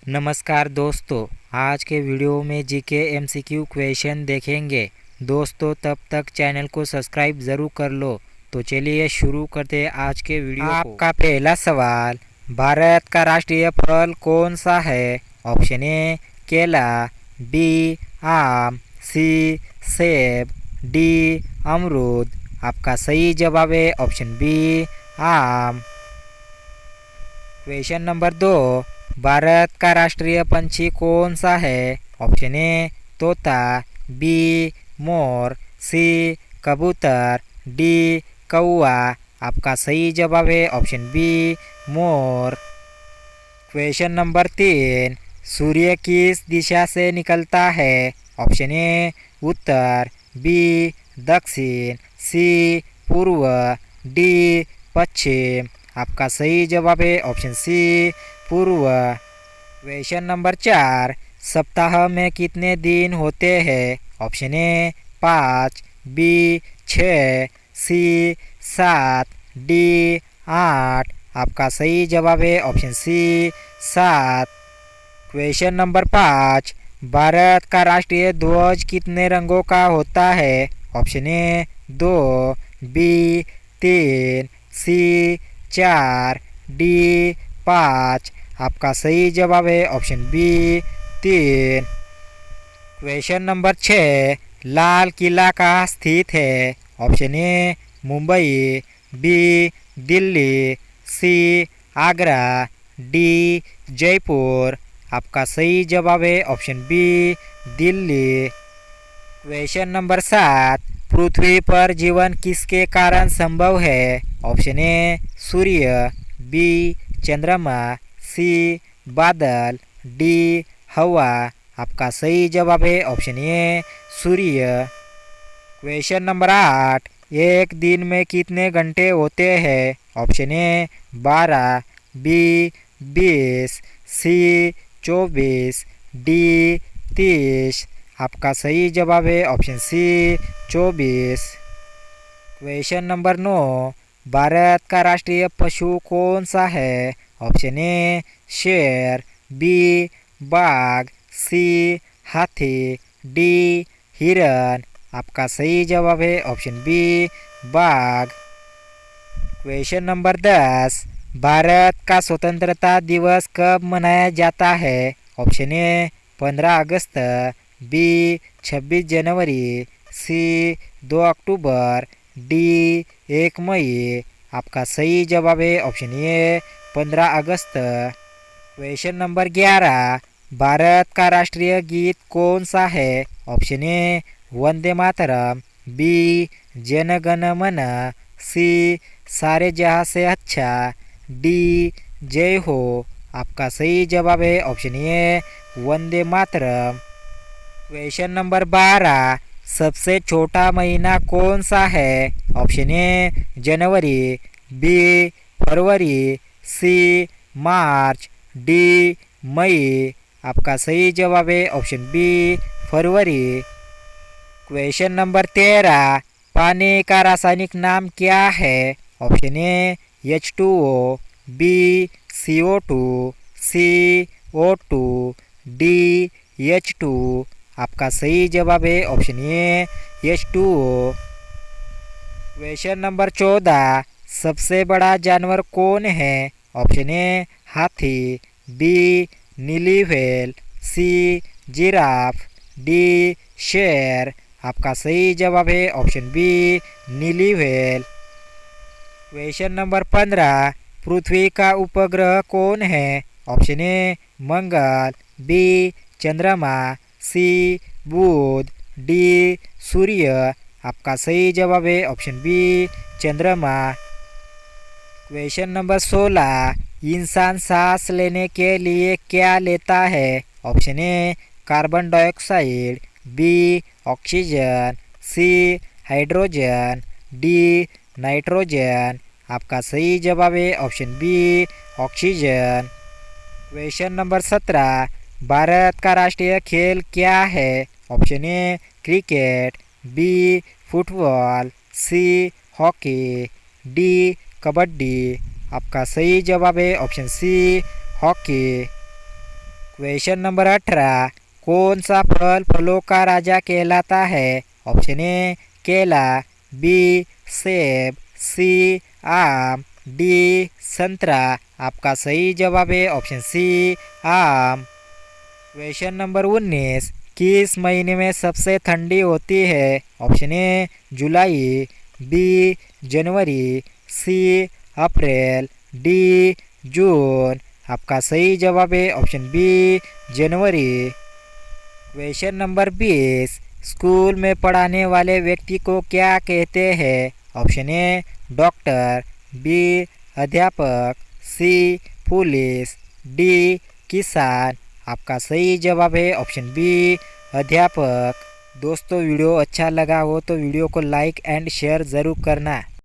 नमस्कार दोस्तों, आज के वीडियो में जीके एमसीक्यू क्वेश्चन देखेंगे। दोस्तों तब तक चैनल को सब्सक्राइब ज़रूर कर लो। तो चलिए शुरू करते हैं आज के वीडियो को। आपका पहला सवाल, भारत का राष्ट्रीय फल कौन सा है? ऑप्शन ए केला, बी आम, सी सेब, डी अमरूद। आपका सही जवाब है ऑप्शन बी आम। क्वेश्चन नंबर 2, भारत का राष्ट्रीय पंछी कौन सा है? ऑप्शन ए तोता, बी मोर, सी कबूतर, डी कौवा। आपका सही जवाब है option be more. Question number 3, सूर्य किस दिशा से निकलता है? ऑप्शन ए उत्तर, बी दक्षिण, सी पूर्व, डी पश्चिम। आपका सही जवाब है ऑप्शन सी पूर्व। क्वेश्चन नंबर 4, सप्ताह में कितने दिन होते हैं? Option A 5, B 6, C 7, D 8। आपका सही जवाब है option C 7। Question number 5, Bharat का राष्ट्रीय ध्वज कितने रंगों का होता है? Option A 2, B 3, C 4, D 5। आपका सही जवाब है option B 3। Question number 6, Lal Qila कहाँ स्थित है? Option A Mumbai, B Delhi, C Agra, D Jaipur. आपका सही जवाब है option B Delhi. Question number 7, पृथ्वी पर जीवन किसके कारण संभव है? ऑप्शन ए सूर्य, बी चंद्रमा, सी बादल, डी हवा। आपका सही जवाब है ऑप्शन ए सूर्य। क्वेश्चन नंबर 8, एक दिन में कितने घंटे होते हैं? Option A 12, B 20, C 24, D 30। आपका सही जवाब है option C 24। Question number 9, Bharat का राष्ट्रीय पशु कौन सा है? ऑप्शन ए शेर, बी बाघ, सी हाथी, डी हिरण। आपका सही जवाब है ऑप्शन बी बाघ। क्वेश्चन नंबर 10, भारत का स्वतंत्रता दिवस कब मनाया जाता है? ऑप्शन ए 15 अगस्त, बी 26 जनवरी, सी 2 अक्टूबर, डी 1 मई। आपका सही जवाब है ऑप्शन ए 15 अगस्त। क्वेश्चन नंबर 11, भारत का राष्ट्रीय गीत कौन सा है? Option A Vande Mataram, B Jana Gana मन, सी सारे जहां से अच्छा, डी जय हो। आपका सही जवाब है option A Vande Mataram. Question number 12, सबसे छोटा महीना कौन सा है? ऑप्शन ए जनवरी, बी फरवरी, सी मार्च, डी मई। आपका सही जवाब है ऑप्शन बी फरवरी। क्वेश्चन नंबर 13, पानी का रासायनिक नाम क्या है? Option A H2O, B CO2, C O2, D H2। आपका सही जवाब है option A H2O। Question number 14, सबसे बड़ा जानवर कौन है? ऑप्शन ए हाथी, बी नीली व्हेल, सी जिराफ, डी शेर। आपका सही जवाब है ऑप्शन बी नीली व्हेल। क्वेश्चन नंबर 15, पृथ्वी का उपग्रह कौन है? ऑप्शन ए मंगल, बी चंद्रमा, सी बुध, डी सूर्य। आपका सही जवाब है ऑप्शन बी चंद्रमा। क्वेश्चन नंबर 16, इंसान सांस लेने के लिए क्या लेता है? Option A carbon dioxide, B oxygen, C hydrogen, D nitrogen. आपका सही जवाब है option B oxygen. Question number 17, Bharat का राष्ट्रीय खेल क्या है? Option A cricket, B football, C hockey, D kabaddi. आपका सही जवाब है option C hockey. Question number 18, कौन सा फल फलों का राजा कहलाता है? ऑप्शन ए केला, बी सेब, सी आम, डी संतरा। आपका सही जवाब है ऑप्शन सी आम। क्वेश्चन नंबर 19, किस महीने में सबसे ठंडी होती है? ऑप्शन ए जुलाई, बी जनवरी, सी अप्रैल, डी जून। आपका सही जवाब है ऑप्शन बी जनवरी। क्वेश्चन नंबर 20, स्कूल में पढ़ाने वाले व्यक्ति को क्या कहते हैं? ऑप्शन ए डॉक्टर, बी अध्यापक, सी पुलिस, डी किसान। आपका सही जवाब है ऑप्शन बी अध्यापक। दोस्तों वीडियो अच्छा लगा हो तो वीडियो को लाइक एंड शेयर ज़रूर करना।